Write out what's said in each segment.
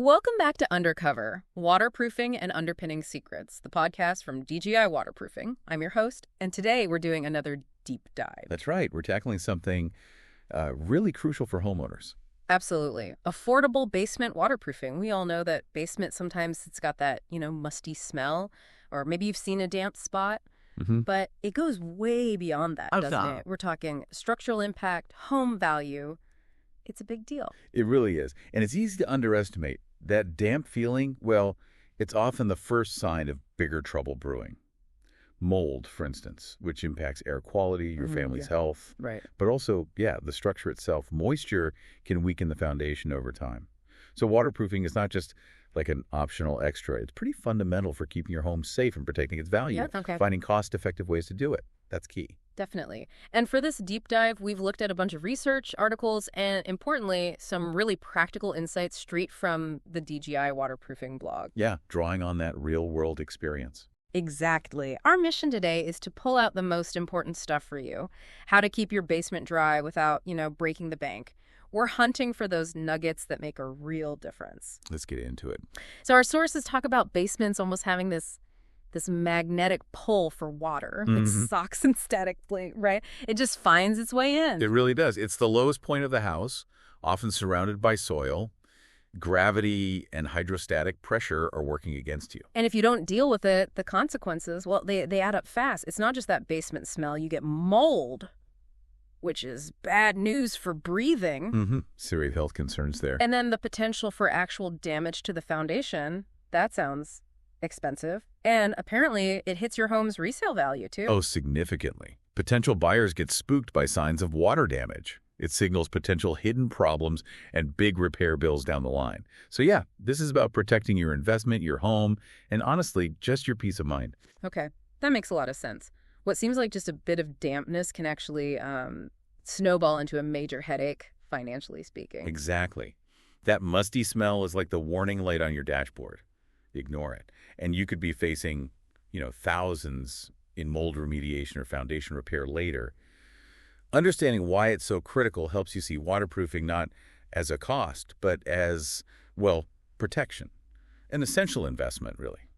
Welcome back to Undercover, Waterproofing and Underpinning Secrets, the podcast from DGI Waterproofing. I'm your host, and today we're doing another deep dive. That's right. We're tackling something really crucial for homeowners. Absolutely. Affordable basement waterproofing. We all know that basement, sometimes it's got that, musty smell, or maybe you've seen a damp spot, but it goes way beyond that, doesn't it? We're talking structural impact, home value. It's a big deal. It really is. And it's easy to underestimate. That damp feeling, well, it's often the first sign of bigger trouble brewing. Mold, for instance, which impacts air quality, your family's health. Right. But also, the structure itself. Moisture can weaken the foundation over time. So waterproofing is not just like an optional extra. It's pretty fundamental for keeping your home safe and protecting its value. Yeah, okay. Finding cost-effective ways to do it. That's key. Definitely. And for this deep dive, we've looked at a bunch of research, articles, and importantly, some really practical insights straight from the DGI Waterproofing blog. Yeah, drawing on that real-world experience. Exactly. Our mission today is to pull out the most important stuff for you. How to keep your basement dry without, breaking the bank. We're hunting for those nuggets that make a real difference. Let's get into it. So our sources talk about basements almost having this magnetic pull for water. It sucks and static, right? It just finds its way in. It really does. It's the lowest point of the house, often surrounded by soil. Gravity and hydrostatic pressure are working against you. And if you don't deal with it, the consequences, well, they add up fast. It's not just that basement smell. You get mold, which is bad news for breathing. Serious health concerns there. And then the potential for actual damage to the foundation. That sounds expensive. And apparently it hits your home's resale value, too. Oh, significantly. Potential buyers get spooked by signs of water damage. It signals potential hidden problems and big repair bills down the line. So yeah, this is about protecting your investment, your home, and honestly, just your peace of mind. Okay, that makes a lot of sense. What seems like just a bit of dampness can actually snowball into a major headache, financially speaking. Exactly. That musty smell is like the warning light on your dashboard. Ignore it. And you could be facing, thousands in mold remediation or foundation repair later. Understanding why it's so critical helps you see waterproofing not as a cost, but as, protection. An essential investment, really.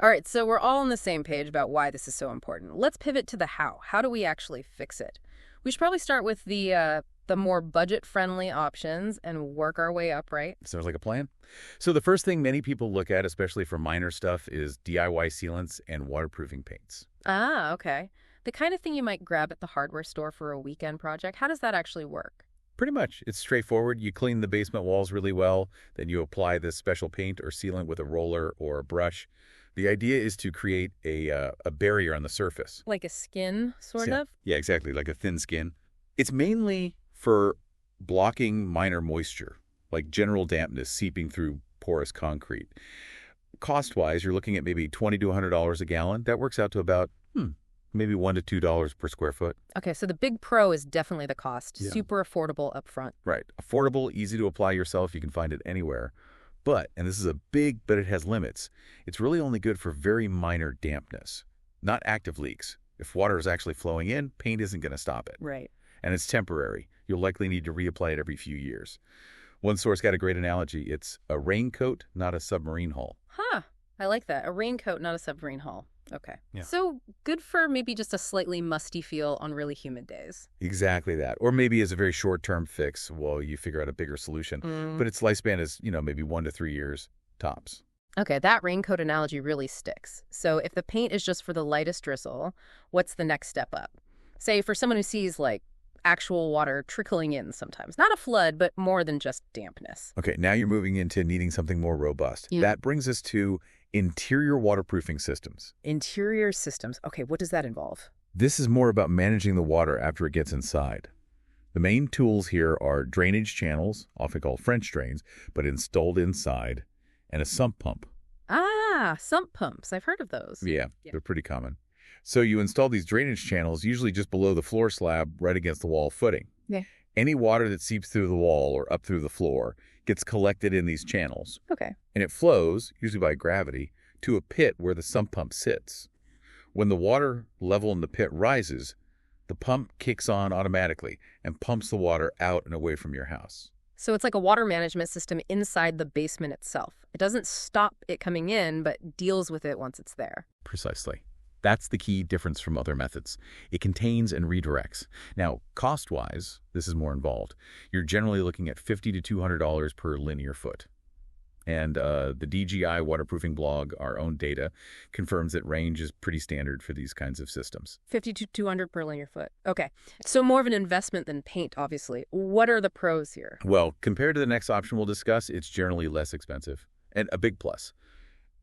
All right, so we're all on the same page about why this is so important. Let's pivot to the how. How do we actually fix it? We should probably start with the more budget-friendly options and work our way up, right? Sounds like a plan. So the first thing many people look at, especially for minor stuff, is DIY sealants and waterproofing paints. Ah, okay. The kind of thing you might grab at the hardware store for a weekend project. How does that actually work? Pretty much. It's straightforward. You clean the basement walls really well, then you apply this special paint or sealant with a roller or a brush. The idea is to create a barrier on the surface. Like a skin, sort of? Yeah, exactly, like a thin skin. It's mainly for blocking minor moisture, like general dampness seeping through porous concrete. Cost-wise, you're looking at maybe $20 to $100 a gallon. That works out to about maybe $1 to $2 per square foot. Okay, so the big pro is definitely the cost. Yeah. Super affordable up front. Right. Affordable, easy to apply yourself. You can find it anywhere. But, and this is a big, but it has limits, it's really only good for very minor dampness, not active leaks. If water is actually flowing in, paint isn't going to stop it. Right. And it's temporary. You'll likely need to reapply it every few years. One source got a great analogy. It's a raincoat, not a submarine hull. Huh. I like that. A raincoat, not a submarine hull. Okay. Yeah. So good for maybe just a slightly musty feel on really humid days. Exactly that. Or maybe as a very short-term fix while you figure out a bigger solution. But its lifespan is, maybe 1 to 3 years tops. Okay, that raincoat analogy really sticks. So if the paint is just for the lightest drizzle, what's the next step up? Say for someone who sees actual water trickling in sometimes. Not a flood, but more than just dampness. Okay, now you're moving into needing something more robust. Yeah. That brings us to interior waterproofing systems. Interior systems. Okay, what does that involve? This is more about managing the water after it gets inside. The main tools here are drainage channels, often called French drains, but installed inside, and a sump pump. Ah, sump pumps. I've heard of those. Yeah, they're pretty common. So you install these drainage channels, usually just below the floor slab, right against the wall footing. Yeah. Any water that seeps through the wall or up through the floor gets collected in these channels. Okay. And it flows, usually by gravity, to a pit where the sump pump sits. When the water level in the pit rises, the pump kicks on automatically and pumps the water out and away from your house. So it's like a water management system inside the basement itself. It doesn't stop it coming in, but deals with it once it's there. Precisely. That's the key difference from other methods. It contains and redirects. Now, cost-wise, this is more involved. You're generally looking at $50 to $200 per linear foot. And the DGI waterproofing blog, our own data, confirms that range is pretty standard for these kinds of systems. 50 to 200 per linear foot. Okay. So more of an investment than paint, obviously. What are the pros here? Well, compared to the next option we'll discuss, it's generally less expensive. And a big plus.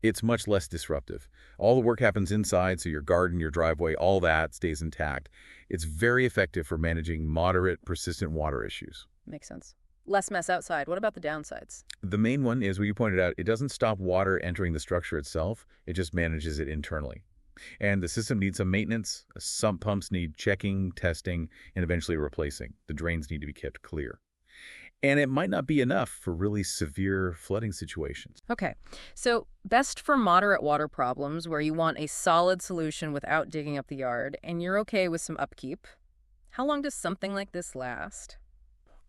It's much less disruptive. All the work happens inside, so your garden, your driveway, all that stays intact. It's very effective for managing moderate, persistent water issues. Makes sense. Less mess outside. What about the downsides? The main one is, what you pointed out, it doesn't stop water entering the structure itself. It just manages it internally. And the system needs some maintenance. Sump pumps need checking, testing, and eventually replacing. The drains need to be kept clear. And it might not be enough for really severe flooding situations. Okay, so best for moderate water problems where you want a solid solution without digging up the yard, and you're okay with some upkeep. How long does something like this last?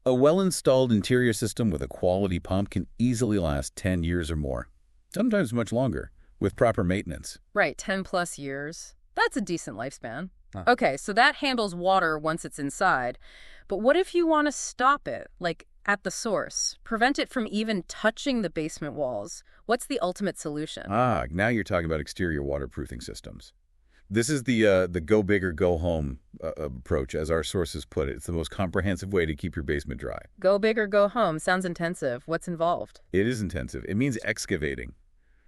A well-installed interior system with a quality pump can easily last 10 years or more, sometimes much longer, with proper maintenance. Right, 10 plus years. That's a decent lifespan. Okay, so that handles water once it's inside. But what if you want to stop it, like at the source? Prevent it from even touching the basement walls? What's the ultimate solution? Now you're talking about exterior waterproofing systems. This is the go big or go home approach, as our sources put it. It's the most comprehensive way to keep your basement dry. Go big or go home. Sounds intensive. What's involved? It is intensive. It means excavating.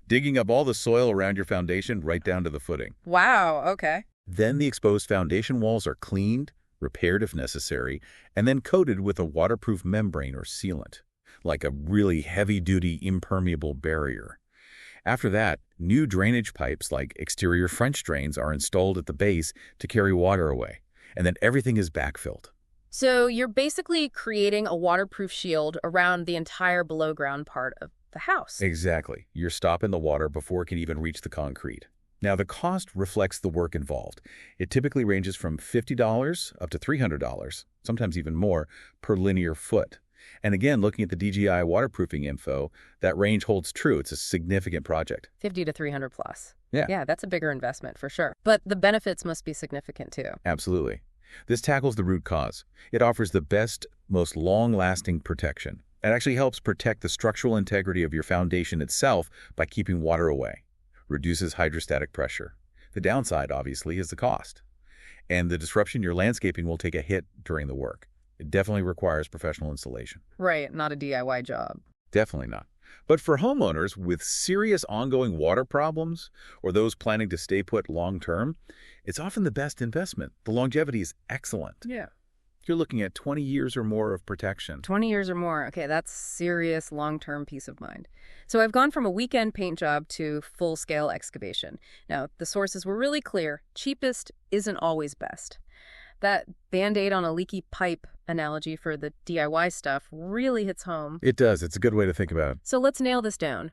Digging up all the soil around your foundation right down to the footing. Wow, okay. Then the exposed foundation walls are cleaned, repaired if necessary, and then coated with a waterproof membrane or sealant, like a really heavy-duty impermeable barrier. After that, new drainage pipes like exterior French drains are installed at the base to carry water away, and then everything is backfilled. So you're basically creating a waterproof shield around the entire below-ground part of the house. Exactly. You're stopping the water before it can even reach the concrete. Now, the cost reflects the work involved. It typically ranges from $50 up to $300, sometimes even more, per linear foot. And again, looking at the DGI waterproofing info, that range holds true. It's a significant project. 50 to 300 plus. Yeah. Yeah, that's a bigger investment for sure. But the benefits must be significant too. Absolutely. This tackles the root cause. It offers the best, most long-lasting protection. It actually helps protect the structural integrity of your foundation itself by keeping water away. Reduces hydrostatic pressure. The downside, obviously, is the cost. And the disruption your landscaping will take a hit during the work. It definitely requires professional installation. Right, not a DIY job. Definitely not. But for homeowners with serious ongoing water problems or those planning to stay put long-term, it's often the best investment. The longevity is excellent. Yeah. You're looking at 20 years or more of protection. 20 years or more. Okay, that's serious long-term peace of mind. So I've gone from a weekend paint job to full-scale excavation. Now, the sources were really clear. Cheapest isn't always best. That Band-Aid on a leaky pipe analogy for the DIY stuff really hits home. It does. It's a good way to think about it. So let's nail this down.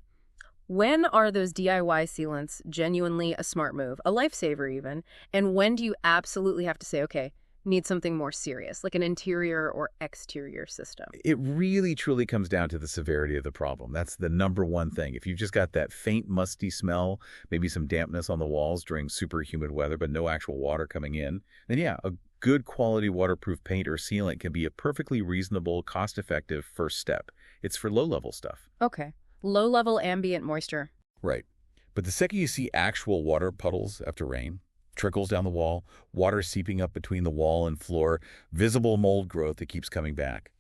When are those DIY sealants genuinely a smart move, a lifesaver even? And when do you absolutely have to say, okay, need something more serious, like an interior or exterior system? It really truly comes down to the severity of the problem. That's the number one thing. If you've just got that faint, musty smell, maybe some dampness on the walls during super humid weather, but no actual water coming in, then yeah, a good quality waterproof paint or sealant can be a perfectly reasonable, cost-effective first step. It's for low-level stuff. Okay. Low-level ambient moisture. Right. But the second you see actual water puddles after rain, trickles down the wall, water seeping up between the wall and floor, visible mold growth that keeps coming back,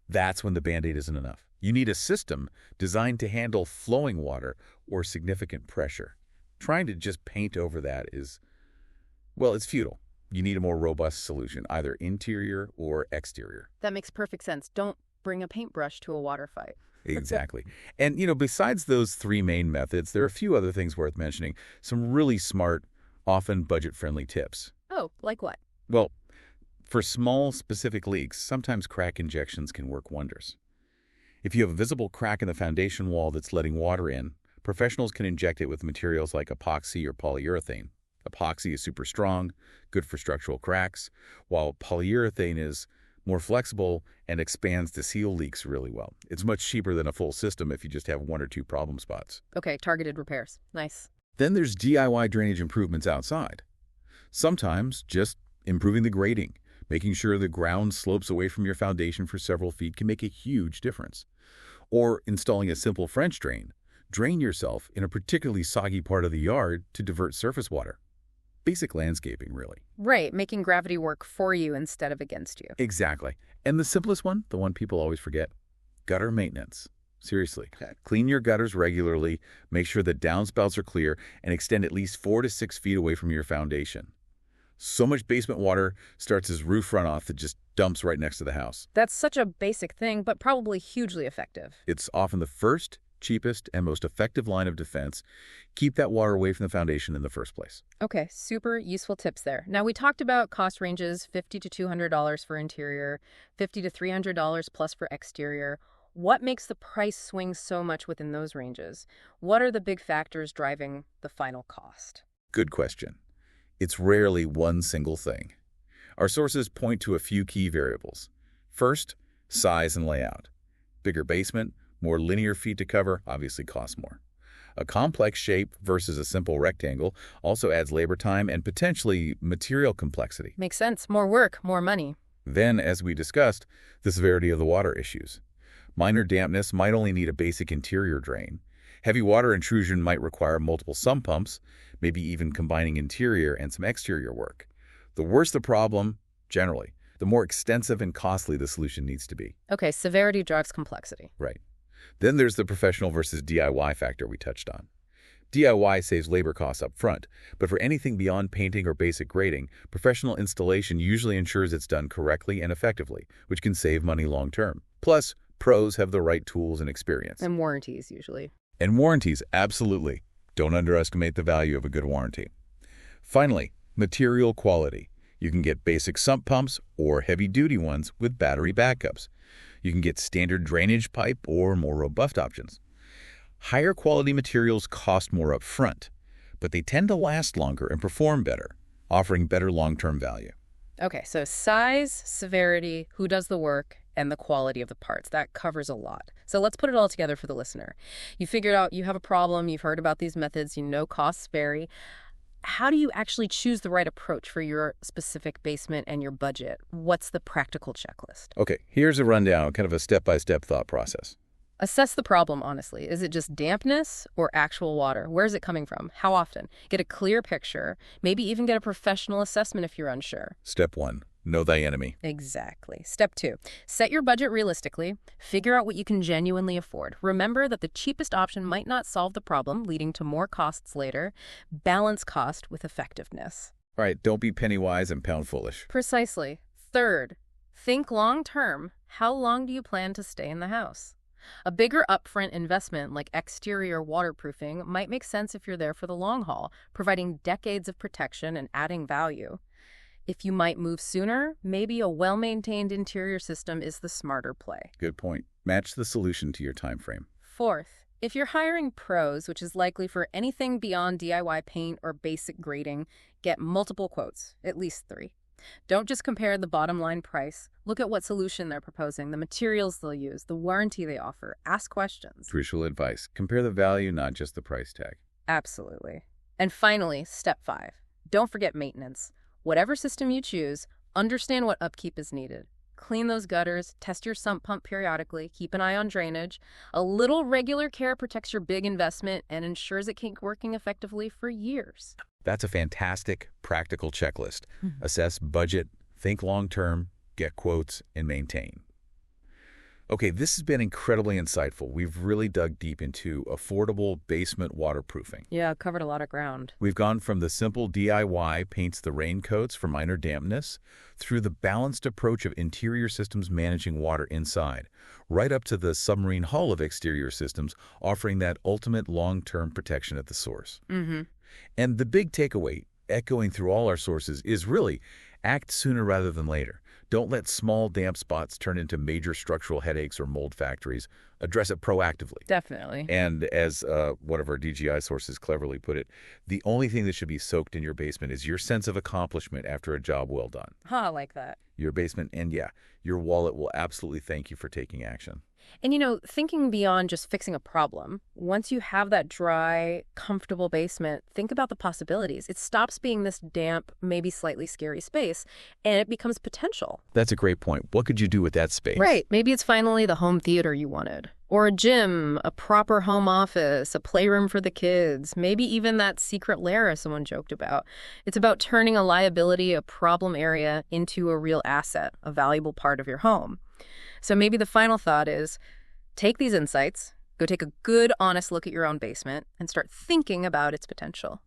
that's when the Band-Aid isn't enough. You need a system designed to handle flowing water or significant pressure. Trying to just paint over that is, well, it's futile. You need a more robust solution, either interior or exterior. That makes perfect sense. Don't bring a paintbrush to a water fight. Exactly. And, besides those three main methods, there are a few other things worth mentioning. Some really smart, often budget-friendly tips. Oh, like what? Well, for small, specific leaks, sometimes crack injections can work wonders. If you have a visible crack in the foundation wall that's letting water in, professionals can inject it with materials like epoxy or polyurethane. Epoxy is super strong, good for structural cracks, while polyurethane is more flexible, and expands to seal leaks really well. It's much cheaper than a full system if you just have one or two problem spots. Okay, targeted repairs. Nice. Then there's DIY drainage improvements outside. Sometimes just improving the grading, making sure the ground slopes away from your foundation for several feet can make a huge difference. Or installing a simple French drain. Drain yourself in a particularly soggy part of the yard to divert surface water. Basic landscaping, really. Right, making gravity work for you instead of against you. Exactly. And the simplest one, the one people always forget, gutter maintenance. Seriously. Okay. Clean your gutters regularly, make sure the downspouts are clear, and extend at least 4 to 6 feet away from your foundation. So much basement water starts as roof runoff that just dumps right next to the house. That's such a basic thing, but probably hugely effective. It's often the first, cheapest, and most effective line of defense. Keep that water away from the foundation in the first place. Okay, super useful tips there. Now, we talked about cost ranges, $50 to $200 for interior, $50 to $300 plus for exterior. What makes the price swing so much within those ranges? What are the big factors driving the final cost? Good question. It's rarely one single thing. Our sources point to a few key variables. First, size and layout. Bigger basement, more linear feet to cover, obviously costs more. A complex shape versus a simple rectangle also adds labor time and potentially material complexity. Makes sense. More work, more money. Then, as we discussed, the severity of the water issues. Minor dampness might only need a basic interior drain. Heavy water intrusion might require multiple sump pumps, maybe even combining interior and some exterior work. The worse the problem, generally, the more extensive and costly the solution needs to be. Okay, severity drives complexity. Right. Then there's the professional versus DIY factor we touched on. DIY saves labor costs up front, but for anything beyond painting or basic grading, professional installation usually ensures it's done correctly and effectively, which can save money long term. Plus, pros have the right tools and experience. And warranties, usually. And warranties, absolutely. Don't underestimate the value of a good warranty. Finally, material quality. You can get basic sump pumps or heavy-duty ones with battery backups. You can get standard drainage pipe or more robust options. Higher quality materials cost more up front, but they tend to last longer and perform better, offering better long-term value. Okay, so size, severity, who does the work, and the quality of the parts. That covers a lot. So let's put it all together for the listener. You figured out you have a problem, you've heard about these methods, you know costs vary. How do you actually choose the right approach for your specific basement and your budget? What's the practical checklist? Okay, here's a rundown, kind of a step-by-step thought process. Assess the problem, honestly. Is it just dampness or actual water? Where is it coming from? How often? Get a clear picture. Maybe even get a professional assessment if you're unsure. Step 1. Know thy enemy. Exactly. Step 2. Set your budget realistically. Figure out what you can genuinely afford. Remember that the cheapest option might not solve the problem, leading to more costs later. Balance cost with effectiveness. All right, don't be penny wise and pound foolish. Precisely. Third, think long term. How long do you plan to stay in the house? A bigger upfront investment like exterior waterproofing might make sense if you're there for the long haul, providing decades of protection and adding value. If you might move sooner, maybe a well-maintained interior system is the smarter play. Good point. Match the solution to your time frame. Fourth, if you're hiring pros, which is likely for anything beyond DIY paint or basic grading, get multiple quotes, at least 3. Don't just compare the bottom line price. Look at what solution they're proposing, the materials they'll use, the warranty they offer. Ask questions. Crucial advice. Compare the value, not just the price tag. Absolutely. And finally, step 5. Don't forget maintenance. Whatever system you choose, understand what upkeep is needed. Clean those gutters, test your sump pump periodically, keep an eye on drainage. A little regular care protects your big investment and ensures it keeps working effectively for years. That's a fantastic, practical checklist. Assess budget, think long-term, get quotes, and maintain. Okay, this has been incredibly insightful. We've really dug deep into affordable basement waterproofing. Yeah, covered a lot of ground. We've gone from the simple DIY paints the raincoats for minor dampness, through the balanced approach of interior systems managing water inside, right up to the submarine hull of exterior systems offering that ultimate long-term protection at the source. And the big takeaway, echoing through all our sources, is really act sooner rather than later. Don't let small damp spots turn into major structural headaches or mold factories. Address it proactively. Definitely. And as one of our DGI sources cleverly put it, the only thing that should be soaked in your basement is your sense of accomplishment after a job well done. I like that. Your basement, and yeah, your wallet will absolutely thank you for taking action. And thinking beyond just fixing a problem, once you have that dry, comfortable basement, think about the possibilities. It stops being this damp, maybe slightly scary space, and it becomes potential. That's a great point. What could you do with that space? Right. Maybe it's finally the home theater you wanted. Or a gym, a proper home office, a playroom for the kids, maybe even that secret lair someone joked about. It's about turning a liability, a problem area, into a real asset, a valuable part of your home. So maybe the final thought is, take these insights, go take a good, honest look at your own basement, and start thinking about its potential.